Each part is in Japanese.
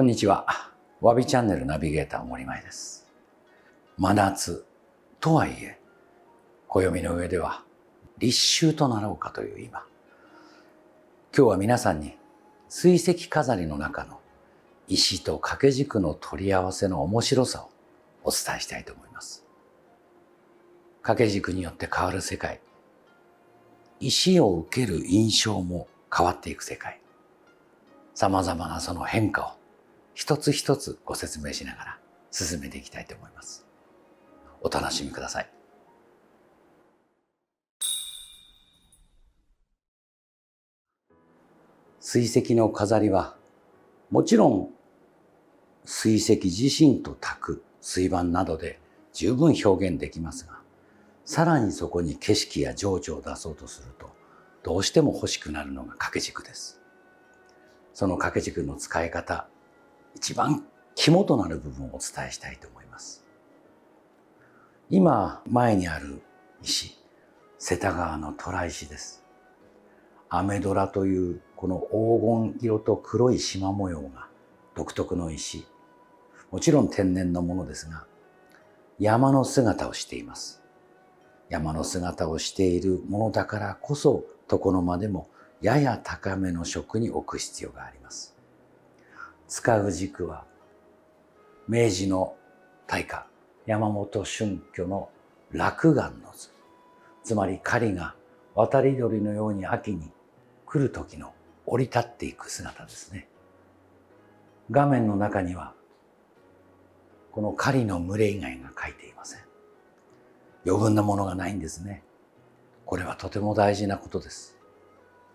こんにちは。わびチャンネルナビゲーター森前です。真夏とはいえ、暦の上では立秋となろうかという今。今日は皆さんに水石飾りの中の石と掛け軸の取り合わせの面白さをお伝えしたいと思います。掛け軸によって変わる世界。石を受ける印象も変わっていく世界。様々なその変化を一つ一つご説明しながら進めていきたいと思います。お楽しみください。水石の飾りはもちろん水石自身と炊く水盤などで十分表現できますが、さらにそこに景色や情緒を出そうとするとどうしても欲しくなるのが掛け軸です。その掛け軸の使い方、一番肝となる部分をお伝えしたいと思います。今前にある石、瀬田川の虎石です。雨虎というこの黄金色と黒い縞模様が独特の石。もちろん天然のものですが、山の姿をしています。山の姿をしているものだからこそ、床の間でもやや高めの飾に置く必要があります。使う軸は明治の大家山本春挙の落雁の図、つまり狩りが渡り鳥のように秋に来る時の降り立っていく姿ですね。画面の中にはこの狩りの群れ以外が描いていません。余分なものがないんですね。これはとても大事なことです。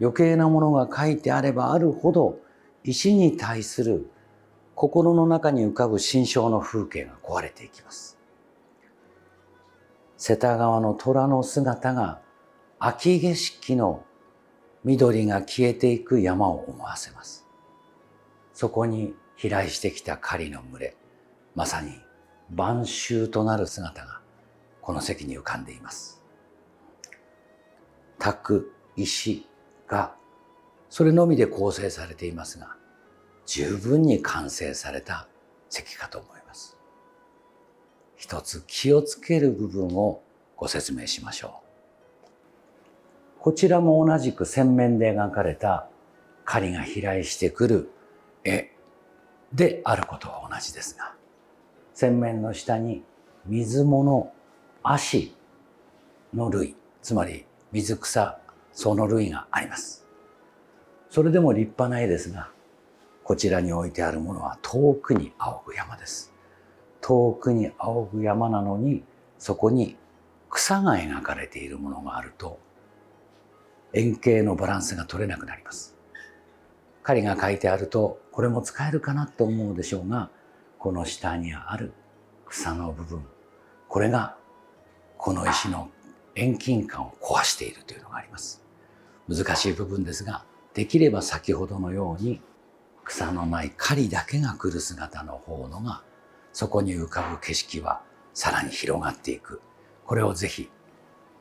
余計なものが書いてあればあるほど、石に対する心の中に浮かぶ心象の風景が壊れていきます。瀬田川の虎の姿が秋景色の緑が消えていく山を思わせます。そこに飛来してきた狩りの群れ、まさに晩秋となる姿がこの席に浮かんでいます。卓、石がそれのみで構成されていますが、十分に完成された席かと思います。一つ気をつける部分をご説明しましょう。こちらも同じく扇面で描かれた狩りが飛来してくる絵であることは同じですが、扇面の下に水物、葦の類、つまり水草、その類があります。それでも立派な絵ですが、こちらに置いてあるものは遠くに仰ぐ山です。遠くに仰ぐ山なのに、そこに草が描かれているものがあると、円形のバランスが取れなくなります。狩りが書いてあると、これも使えるかなと思うでしょうが、この下にある草の部分、これがこの石の遠近感を壊しているというのがあります。難しい部分ですが、できれば先ほどのように草のない狩りだけが来る姿の方のが、そこに浮かぶ景色はさらに広がっていく。これをぜひ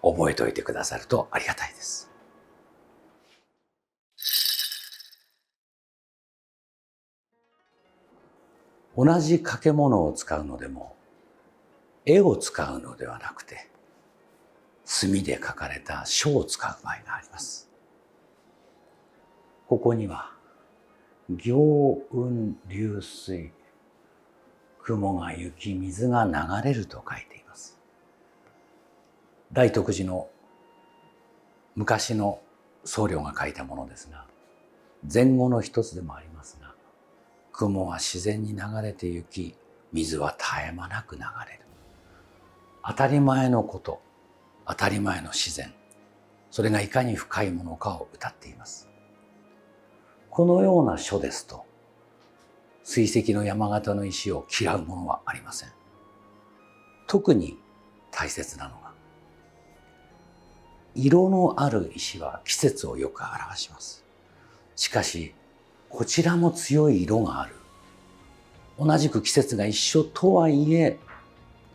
覚えておいてくださるとありがたいです。同じ掛け物を使うのでも、絵を使うのではなくて、墨で描かれた書を使う場合があります。ここには行雲流水、雲が行き水が流れると書いています。大徳寺の昔の僧侶が書いたものですが、前後の一つでもありますが、雲は自然に流れて行き、水は絶え間なく流れる。当たり前のこと、当たり前の自然、それがいかに深いものかを謳っています。このような書ですと、水石の山形の石を嫌うものはありません。特に大切なのが、色のある石は季節をよく表します。しかし、こちらも強い色がある。同じく季節が一緒とはいえ、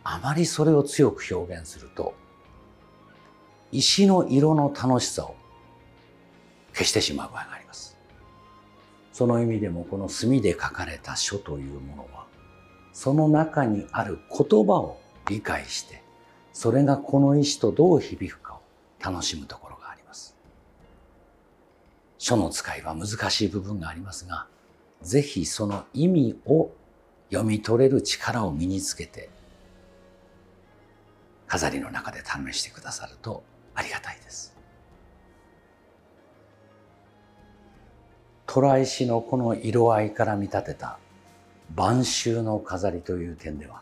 あまりそれを強く表現すると、石の色の楽しさを消してしまう場合があります。その意味でもこの墨で書かれた書というものは、その中にある言葉を理解して、それがこの石とどう響くかを楽しむところがあります。書の使いは難しい部分がありますが、ぜひその意味を読み取れる力を身につけて、飾りの中で試してくださるとありがたいです。虎石のこの色合いから見立てた晩秋の飾りという点では、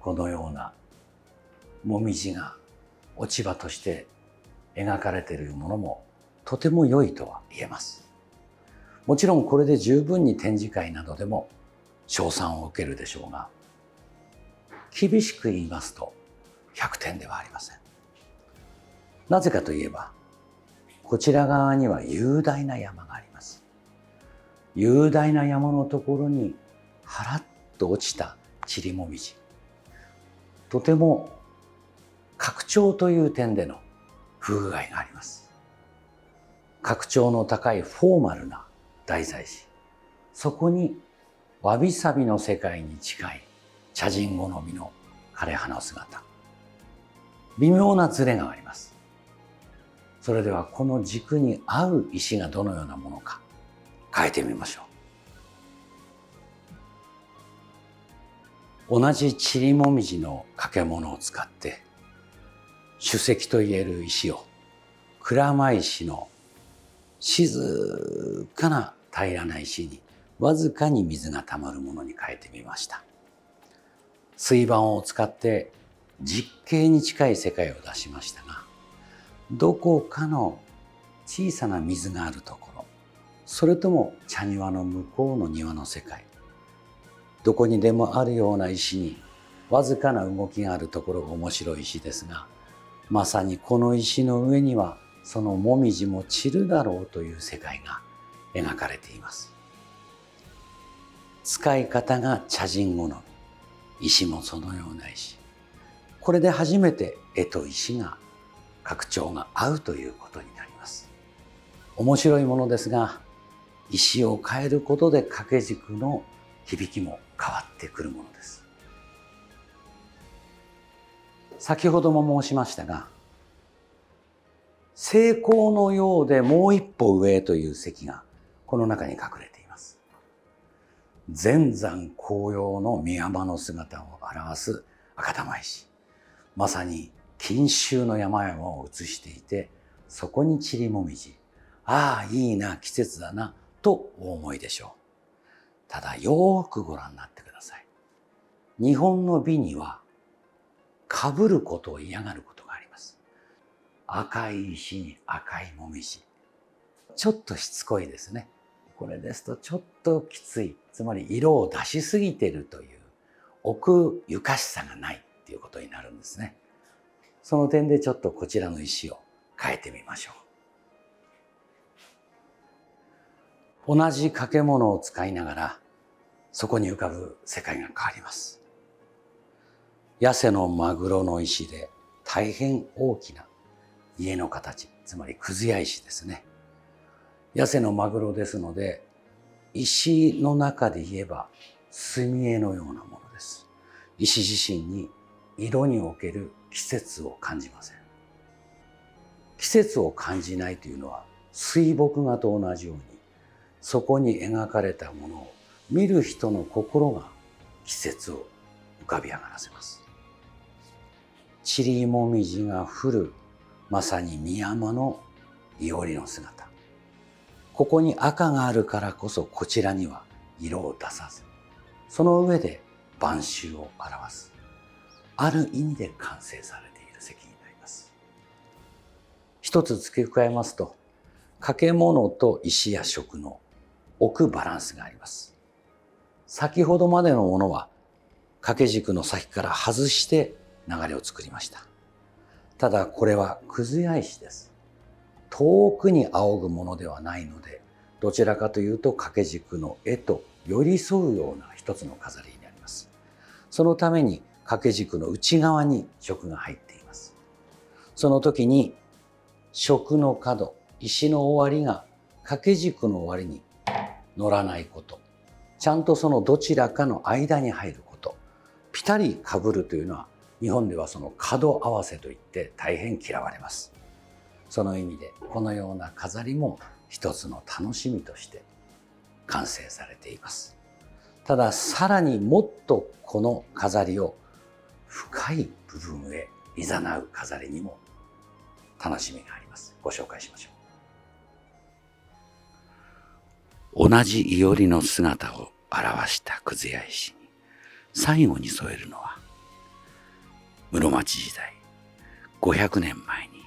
このようなもみじが落ち葉として描かれているものもとても良いとは言えます。もちろんこれで十分に展示会などでも称賛を受けるでしょうが、厳しく言いますと100点ではありません。なぜかといえば、こちら側には雄大な山があります。雄大な山のところにはらっと落ちた塵もみじ。とても格調という点での風合いがあります。格調の高いフォーマルな題材紙。そこにわびさびの世界に近い茶人好みの枯れ葉の姿。微妙なズレがあります。それではこの軸に合う石がどのようなものか変えてみましょう。同じ塵もみじの掛物を使って主石といえる石を鞍馬石の静かな平らな石にわずかに水がたまるものに変えてみました。水盤を使って実景に近い世界を出しましたが、どこかの小さな水があるところ、それとも茶庭の向こうの庭の世界、どこにでもあるような石にわずかな動きがあるところが面白い石ですが、まさにこの石の上にはそのもみじも散るだろうという世界が描かれています。使い方が茶人好み、石もそのような石。これで初めて絵と石が格調が合うということになります。面白いものですが、石を変えることで掛け軸の響きも変わってくるものです。先ほども申しましたが、成功のようでもう一歩上へという石がこの中に隠れています。全山紅葉の御山の姿を表す赤玉石。まさに錦秋の山々を映していて、そこに塵もみじ。ああ、いいな、季節だな、とお思いでしょう。ただ、よーくご覧になってください。日本の美には、被ることを嫌がることがあります。赤い石に赤いもみじ。ちょっとしつこいですね。これですとちょっときつい。つまり色を出しすぎているという奥ゆかしさがないっていうことになるんですね。その点でちょっとこちらの石を変えてみましょう。同じ掛物を使いながらそこに浮かぶ世界が変わります。八瀬のマグロの石で大変大きな家の形、つまりくず屋石ですね。八瀬のマグロですので、石の中で言えば墨絵のようなものです。石自身に色における季節を感じません。季節を感じないというのは水墨画と同じように、そこに描かれたものを見る人の心が季節を浮かび上がらせます。塵もみじが降る、まさに御山のいおりの姿。ここに赤があるからこそこちらには色を出さず、その上で晩秋を表す、ある意味で完成されている石になります。一つ付け加えますと、掛物と石や食の置くバランスがあります。先ほどまでのものは掛け軸の先から外して流れを作りました。ただこれはくず屋石です。遠くに仰ぐものではないので、どちらかというと掛け軸の絵と寄り添うような一つの飾りになります。そのために掛け軸の内側に食が入っています。その時に食の角、石の終わりが掛け軸の終わりに乗らないこと、ちゃんとそのどちらかの間に入ること、ピタリ被るというのは日本ではその角合わせといって大変嫌われます。その意味でこのような飾りも一つの楽しみとして完成されています。たださらにもっとこの飾りを深い部分へ誘う飾りにも楽しみがあります。ご紹介しましょう。同じいおりの姿を表したくず屋石に最後に添えるのは、室町時代500年前に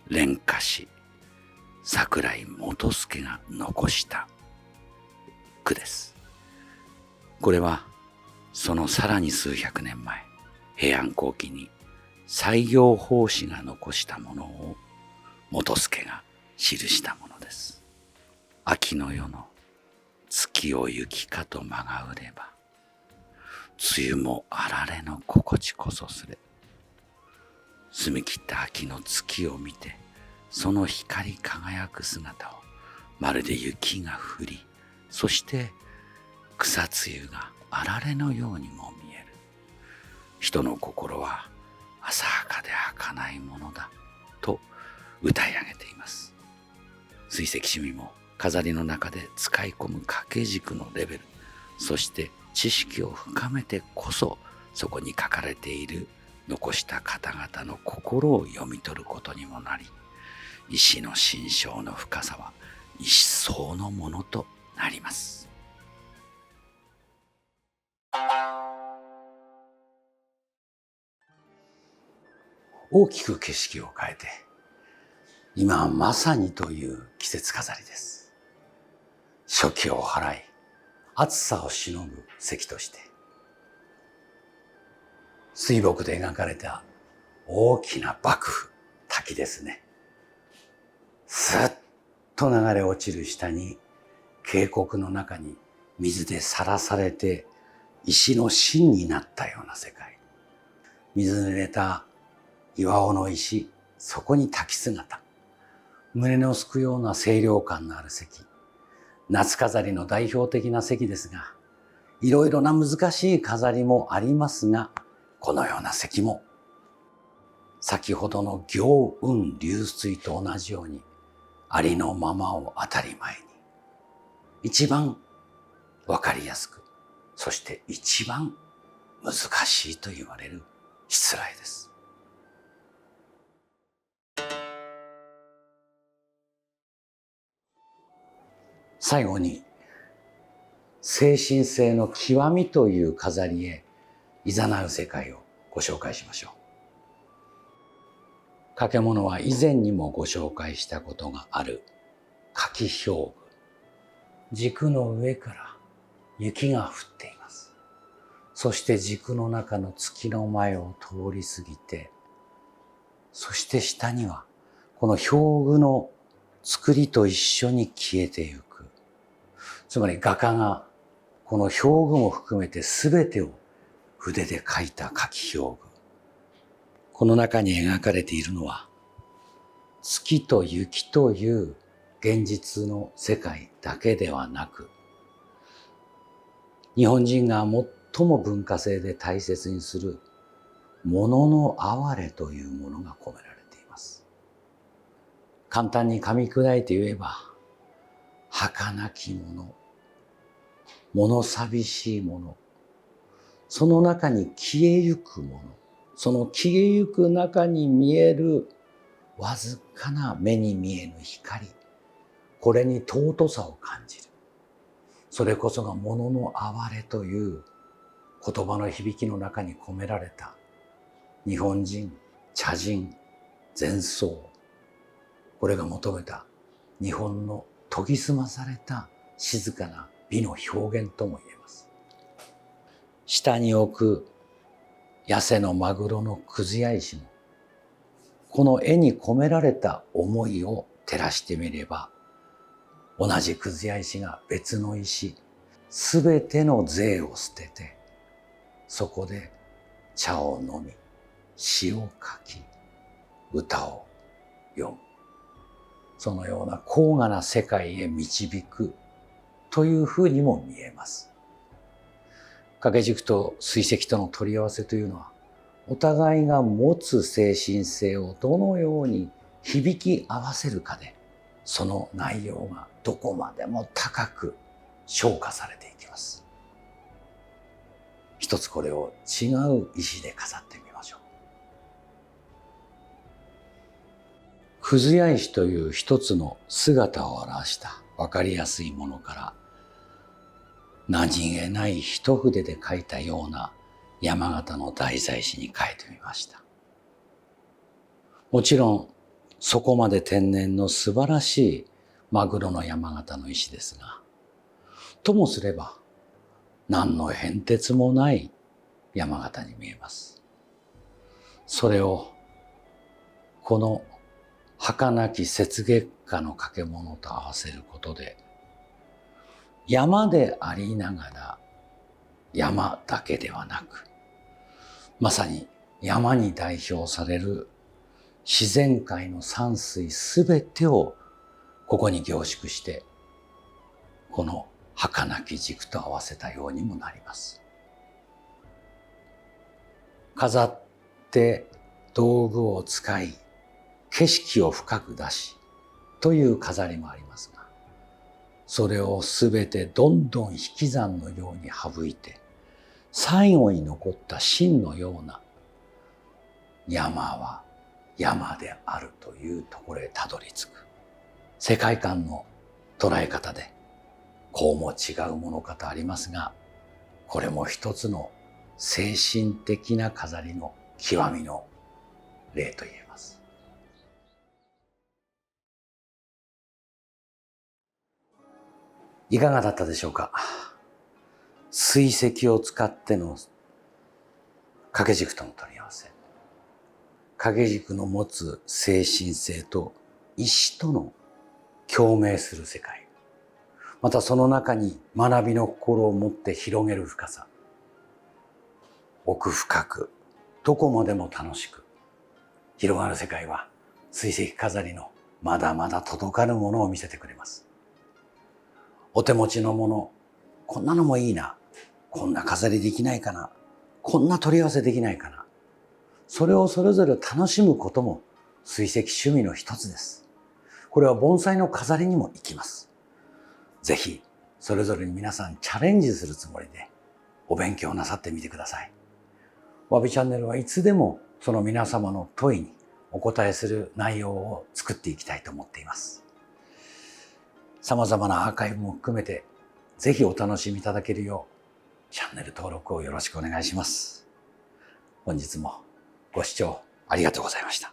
廉価師桜井元助が残した句です。これはそのさらに数百年前、平安後期に西行法師が残したものを元助が記したものです。秋の夜の月を雪かと間がうれば、梅雨もあられの心地こそすれ。澄み切った秋の月を見て、その光り輝く姿をまるで雪が降り、そして草露があられのようにも見える。人の心は浅はかで儚いものだと歌い上げています。水石趣味も飾りの中で使い込む掛け軸のレベル、そして知識を深めてこそそこに書かれている残した方々の心を読み取ることにもなり、石の心象の深さは一層のものとなります。大きく景色を変えて、今はまさにという季節飾りです。初期を払い、暑さをしのぐ石として、水墨で描かれた大きな瀑布、滝ですね。スッと流れ落ちる下に、渓谷の中に水でさらされて石の芯になったような世界。水濡れた岩尾の石、そこに滝姿。胸のすくような清涼感のある石。夏飾りの代表的な石ですが、いろいろな難しい飾りもありますが、このような石も、先ほどの行雲流水と同じように、ありのままを当たり前に、一番わかりやすく、そして一番難しいと言われるしつらいです。最後に、精神性の極みという飾りへ誘う世界をご紹介しましょう。掛物は以前にもご紹介したことがある柿氷具。軸の上から雪が降っています。そして軸の中の月の前を通り過ぎて、そして下にはこの氷具の作りと一緒に消えてゆく。つまり画家がこの氷具も含めて全てを筆で描いた柿氷具。この中に描かれているのは、月と雪という現実の世界だけではなく、日本人が最も文化性で大切にする物の哀れというものが込められています。簡単に噛み砕いて言えば、儚きもの、物寂しいもの、その中に消えゆくもの、その消えゆく中に見えるわずかな目に見えぬ光、これに尊さを感じる。それこそが物の哀れという言葉の響きの中に込められた日本人、茶人、禅僧、これが求めた日本の研ぎ澄まされた静かな美の表現とも言えます。下に置く痩せのマグロのくずや石も、この絵に込められた思いを照らしてみれば、同じくずや石が別の石、すべての税を捨てて、そこで茶を飲み、詩を書き、歌を読む。そのような高雅な世界へ導くというふうにも見えます。掛け軸と水石との取り合わせというのは、お互いが持つ精神性をどのように響き合わせるかで、その内容がどこまでも高く昇華されていきます。一つこれを違う石で飾ってみましょう。くずや石という一つの姿を表した分かりやすいものから、何気ない一筆で描いたような山形の大祭司に描いてみました。もちろんそこまで天然の素晴らしいマグロの山形の石ですが、ともすれば何の変哲もない山形に見えます。それをこの儚き雪月花の掛け物と合わせることで、山でありながら山だけではなく、まさに山に代表される自然界の山水すべてをここに凝縮して、この儚き軸と合わせたようにもなります。飾って道具を使い、景色を深く出しという飾りもありますが、それをすべてどんどん引き算のように省いて、最後に残った芯のような山は山であるというところへたどり着く。世界観の捉え方でこうも違うものかとありますが、これも一つの精神的な飾りの極みの例と言えます。いかがだったでしょうか。水石を使っての掛け軸との取り合わせ。掛け軸の持つ精神性と石との共鳴する世界。またその中に学びの心を持って広げる深さ。奥深く、どこまでも楽しく広がる世界は、水石飾りのまだまだ届かぬものを見せてくれます。お手持ちのもの、こんなのもいいな。こんな飾りできないかな。こんな取り合わせできないかな。それをそれぞれ楽しむことも水石趣味の一つです。これは盆栽の飾りにも生きます。ぜひ、それぞれに皆さんチャレンジするつもりでお勉強なさってみてください。わびチャンネルはいつでもその皆様の問いにお答えする内容を作っていきたいと思っています。様々なアーカイブも含めて、ぜひお楽しみいただけるよう、チャンネル登録をよろしくお願いします。本日もご視聴ありがとうございました。